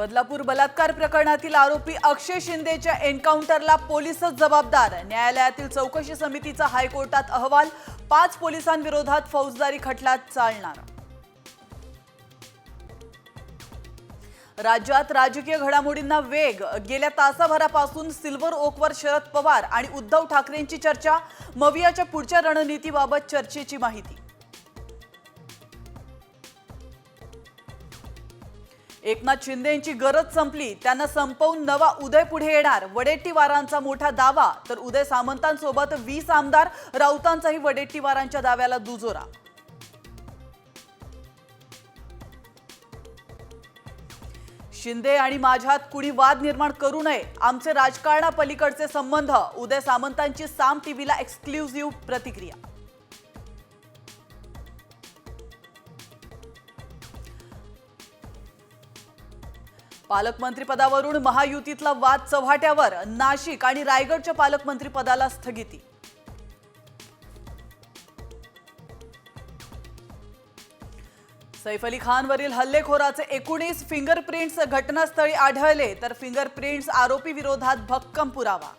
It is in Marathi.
बदलापूर बलात्कार प्रकरणातील आरोपी अक्षय शिंदेच्या एन्काउंटरला पोलीसच जबाबदार। न्यायालयातील चौकशी समितीचा हायकोर्टात अहवाल। 5 पोलिसांविरोधात फौजदारी खटला चालणार। राज्यात राजकीय घडामोडींना वेग। गेल्या तासाभरापासून सिल्वर ओकवर शरद पवार आणि उद्धव ठाकरेंची चर्चा। मवियाच्या पुढच्या रणनीतीबाबत चर्चेची माहिती। एकनाथ शिंदेंची गरज संपली, त्यांना संपवून नवा उदय पुढे येणार। वडेट्टीवारांचा मोठा दावा, तर उदय सामंतांसोबत 20 आमदार। राऊतांचाही वडेट्टीवारांच्या दाव्याला दुजोरा। शिंदे आणि माझ्यात कुणी वाद निर्माण करू नये, आमचे राजकारणापलीकडचे संबंध। उदय सामंतांची साम टीव्हीला एक्सक्लुझिव्ह प्रतिक्रिया। पालकमंत्रीपदावरून महायुतीतला वाद चव्हाट्यावर। नाशिक आणि रायगडच्या पालकमंत्रीपदाला स्थगिती। सैफ अली खानवरील हल्लेखोराचे 19 फिंगरप्रिंट्स घटनास्थळी आढळले, तर फिंगरप्रिंट्स आरोपी विरोधात भक्कम पुरावा।